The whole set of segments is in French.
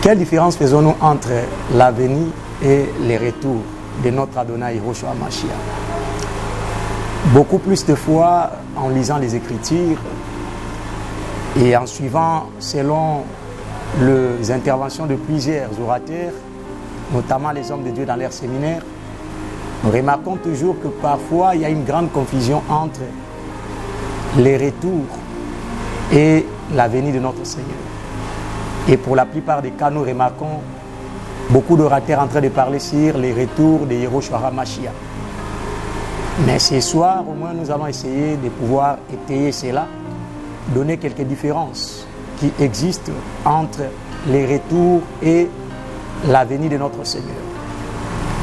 Quelle différence faisons-nous entre la venue et les retours de notre Adonai Yehoshua Mashiach? Beaucoup plus de fois, en lisant les Écritures et en suivant selon les interventions de plusieurs orateurs, notamment les hommes de Dieu dans leur séminaire, nous remarquons toujours que parfois il y a une grande confusion entre les retours et la venue de notre Seigneur. Et pour la plupart des cas, nous remarquons beaucoup d'orateurs en train de parler sur les retours de Yehoshua HaMashiach. Mais ce soir, au moins, nous allons essayer de pouvoir étayer cela, donner quelques différences qui existent entre les retours et la venue de notre Seigneur.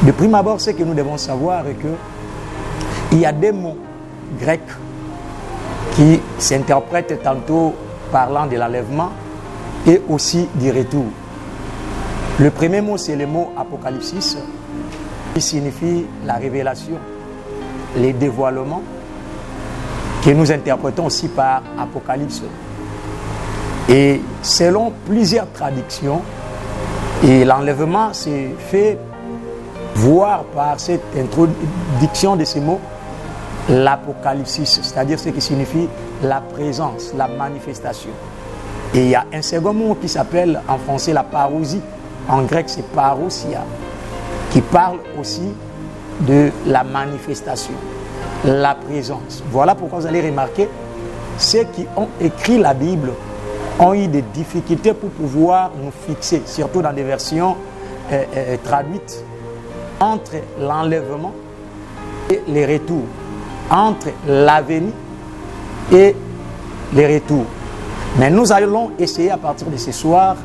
De prime abord, ce que nous devons savoir est qu'il y a des mots grecs qui s'interprètent tantôt parlant de l'enlèvement et aussi du retour. Le premier mot, c'est le mot apocalypsis, qui signifie la révélation, les dévoilements, que nous interprétons aussi par apocalypse. Et selon plusieurs traductions, et l'enlèvement s'est fait voir par cette introduction de ces mots, l'apocalypsis, c'est-à-dire ce qui signifie la présence, la manifestation. Et il y a un second mot qui s'appelle en français la parousie, en grec c'est parousia, qui parle aussi de la manifestation, la présence. Voilà pourquoi vous allez remarquer, ceux qui ont écrit la Bible ont eu des difficultés pour pouvoir nous fixer, surtout dans des versions traduites, entre l'enlèvement et les retours, entre la venue et les retours. Mais nous allons essayer à partir de ce soir,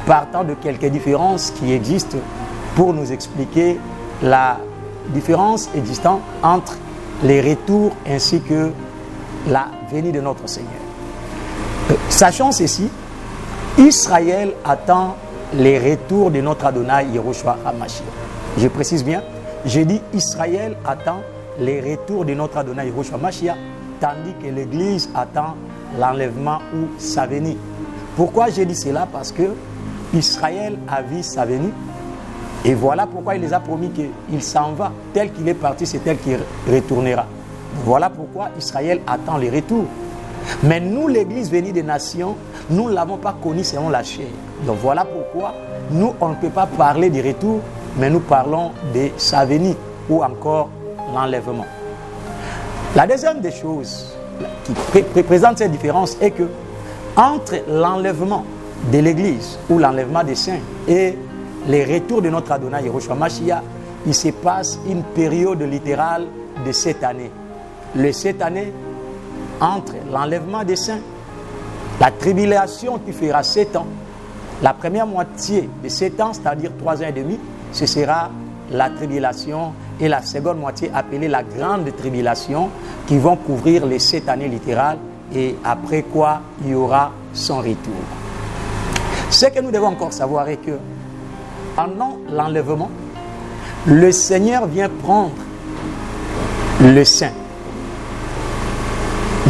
partant de quelques différences qui existent, pour nous expliquer la différence existante entre les retours ainsi que la venue de notre Seigneur. Sachant ceci, Israël attend les retours de notre Adonai Yehoshua HaMashiach. Je précise bien, je dis Israël attend les retours de notre Adonai Yehoshua HaMashiach, tandis que l'Église attend l'enlèvement ou sa venue. Pourquoi j'ai dit cela? Parce que Israël a vu sa venue et voilà pourquoi il les a promis qu'il s'en va. Tel qu'il est parti, c'est tel qu'il retournera. Voilà pourquoi Israël attend les retours. Mais nous, l'Église venue des nations, nous ne l'avons pas connu selon la chair. Donc voilà pourquoi nous, on ne peut pas parler du retour, mais nous parlons de sa venue ou encore l'enlèvement. La deuxième des choses qui présente cette différence est que entre l'enlèvement de l'Église ou l'enlèvement des saints et les retours de notre Adonai Yehoshua Mashiach, il se passe une période littérale de 7 années. Les 7 années entre l'enlèvement des saints, la tribulation qui fera 7 ans, la première moitié de 7 ans, c'est-à-dire 3 ans et demi, ce sera la tribulation, et la seconde moitié appelée la grande tribulation, qui vont couvrir les 7 années littérales, et après quoi il y aura son retour. Ce que nous devons encore savoir est que pendant l'enlèvement, le Seigneur vient prendre le saint.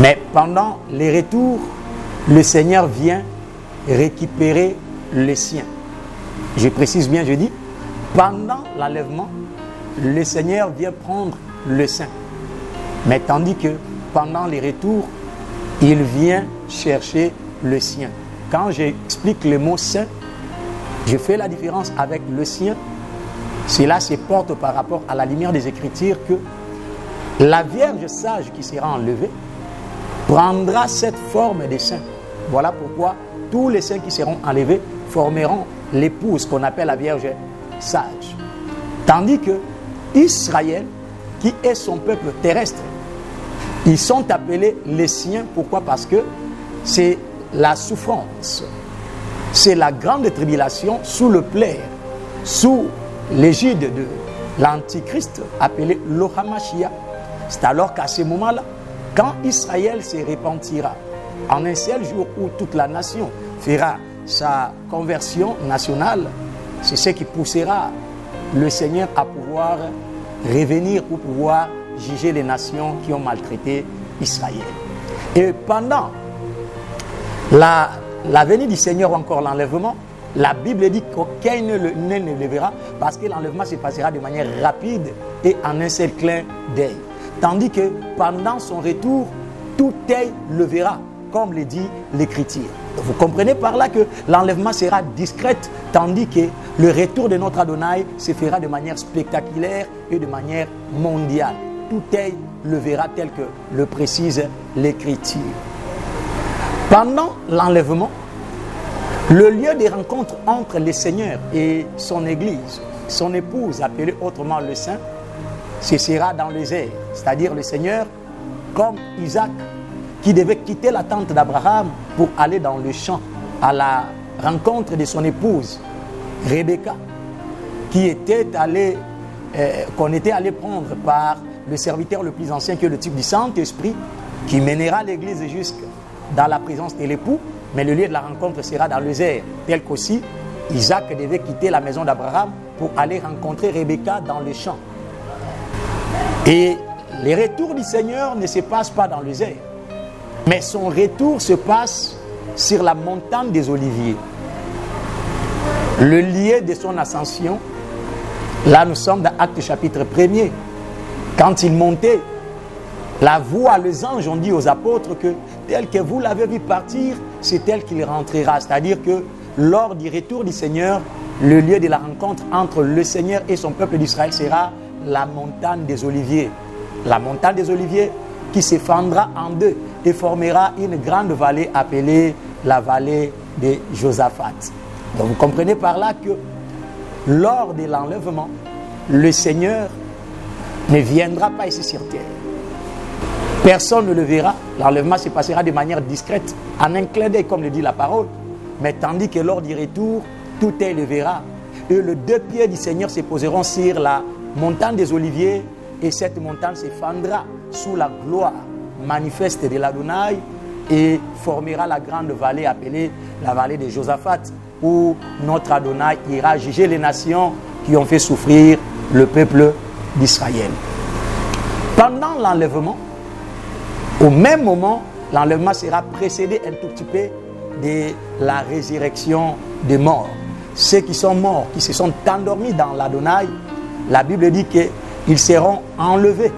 Mais pendant les retours, le Seigneur vient récupérer les siens. Je précise bien, je dis, pendant l'enlèvement, le Seigneur vient prendre le saint. Mais tandis que pendant les retours, il vient chercher le sien. Quand j'explique le mot saint, je fais la différence avec le sien. Cela se porte par rapport à la lumière des Écritures que la Vierge sage qui sera enlevée prendra cette forme des saints. Voilà pourquoi tous les saints qui seront enlevés formeront l'épouse qu'on appelle la Vierge sage. Tandis que Israël, qui est son peuple terrestre, ils sont appelés les siens. Pourquoi? Parce que c'est la souffrance, c'est la grande tribulation sous le plaire, sous l'égide de l'Antichrist appelé l'Ohamashia. C'est alors qu'à ce moment-là, quand Israël se repentira en un seul jour où toute la nation fera sa conversion nationale, c'est ce qui poussera le Seigneur à pouvoir revenir pour pouvoir juger les nations qui ont maltraité Israël. Et pendant la venue du Seigneur ou encore l'enlèvement, La Bible dit qu'aucun ne le verra parce que l'enlèvement se passera de manière rapide et en un seul clin d'œil. Tandis que pendant son retour, tout œil le verra, comme le dit l'Écriture. Vous comprenez par là que l'enlèvement sera discrète, tandis que le retour de notre Adonai se fera de manière spectaculaire et de manière mondiale. Tout œil le verra tel que le précise l'Écriture. Pendant l'enlèvement, le lieu de rencontre entre le Seigneur et son Église, son épouse, appelée autrement le Saint, ce sera dans les airs, c'est-à-dire le Seigneur, comme Isaac, qui devait quitter la tente d'Abraham pour aller dans le champ à la rencontre de son épouse, Rebecca, qu'on était allé prendre par le serviteur le plus ancien, qui est le type du Saint-Esprit, qui mènera l'Église jusque dans la présence de l'époux, mais le lieu de la rencontre sera dans les airs, tel qu'aussi Isaac devait quitter la maison d'Abraham pour aller rencontrer Rebecca dans le champ. Et le retour du Seigneur ne se passe pas dans les airs, mais son retour se passe sur la montagne des Oliviers. Le lieu de son ascension, là nous sommes dans Actes chapitre 1er. Quand il montait, la voix, les anges ont dit aux apôtres que tel que vous l'avez vu partir, c'est tel qu'il rentrera. C'est-à-dire que lors du retour du Seigneur, le lieu de la rencontre entre le Seigneur et son peuple d'Israël sera la montagne des Oliviers. La montagne des Oliviers qui se fendra en deux et formera une grande vallée appelée la vallée de Josaphat. Donc vous comprenez par là que lors de l'enlèvement, le Seigneur ne viendra pas ici sur terre. Personne ne le verra. L'enlèvement se passera de manière discrète, en un clin d'œil, comme le dit la parole. Mais tandis que lors du retour, tout œil le verra. Et les deux pieds du Seigneur se poseront sur la montagne des Oliviers, et cette montagne se fendra sous la gloire manifeste de l'Adonai et formera la grande vallée appelée la vallée de Josaphat, où notre Adonai ira juger les nations qui ont fait souffrir le peuple d'Israël. Pendant l'enlèvement, au même moment, l'enlèvement sera précédé un tout petit peu de la résurrection des morts. Ceux qui sont morts, qui se sont endormis dans l'Adonai, la Bible dit qu'ils seront enlevés,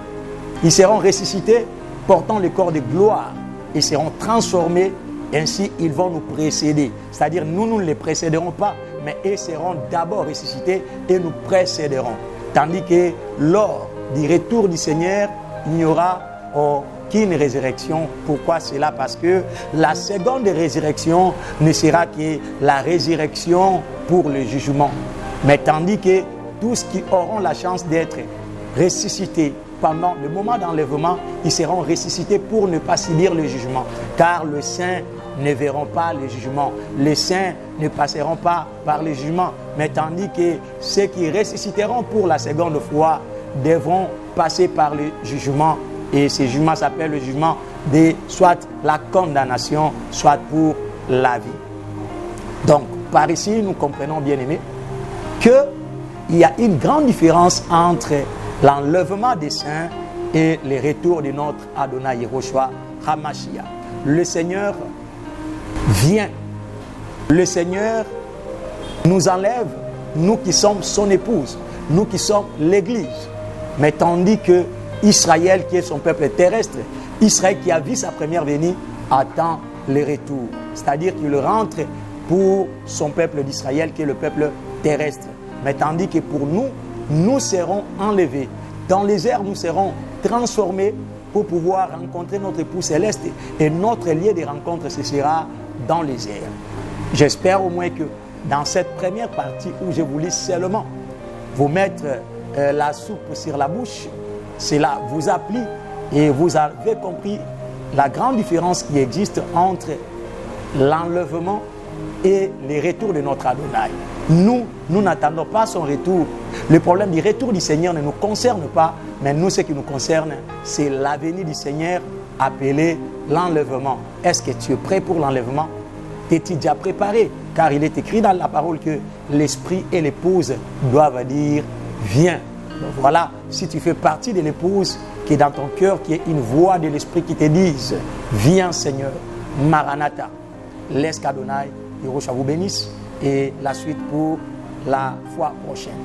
ils seront ressuscités, portant le corps de gloire, et seront transformés, ainsi ils vont nous précéder. C'est-à-dire nous ne les précéderons pas, mais ils seront d'abord ressuscités et nous précéderons. Tandis que lors du retour du Seigneur, il n'y aura aucune résurrection. Pourquoi cela? Parce que la seconde résurrection ne sera que la résurrection pour le jugement. Mais tandis que tous qui auront la chance d'être ressuscités pendant le moment d'enlèvement, ils seront ressuscités pour ne pas subir le jugement. Car les saints ne verront pas le jugement. Les saints ne passeront pas par le jugement. Mais tandis que ceux qui ressusciteront pour la seconde fois devront passer par le jugement. Et ce jugement s'appelle le jugement de soit la condamnation, soit pour la vie. Donc, par ici, nous comprenons, bien aimés, qu'il y a une grande différence entre l'enlèvement des saints et le retour de notre Adonai Yehoshua HaMashiach. Le Seigneur vient. Le Seigneur nous enlève, nous qui sommes son épouse, nous qui sommes l'Église. Mais tandis que Israël, qui est son peuple terrestre, Israël qui a vu sa première venue, attend le retour. C'est-à-dire qu'il rentre pour son peuple d'Israël, qui est le peuple terrestre. Mais tandis que pour nous, nous serons enlevés. Dans les airs, nous serons transformés pour pouvoir rencontrer notre époux céleste. Et notre lieu de rencontre, ce sera dans les airs. J'espère au moins que dans cette première partie où je vous lis seulement vous mettre la soupe sur la bouche, cela vous a plu et vous avez compris la grande différence qui existe entre l'enlèvement et le retour de notre Adonai. Nous n'attendons pas son retour. Le problème du retour du Seigneur ne nous concerne pas, mais nous, ce qui nous concerne, c'est la venue du Seigneur appelé l'enlèvement. Est-ce que tu es prêt pour l'enlèvement? T'es-tu déjà préparé? Car il est écrit dans la parole que l'esprit et l'épouse doivent dire « Viens ». Donc voilà, si tu fais partie de l'épouse qui est dans ton cœur, qui est une voix de l'esprit qui te dise « Viens Seigneur, Maranatha ». Laisse qu'Adonai Yehoshua vous bénisse et la suite pour la fois prochaine.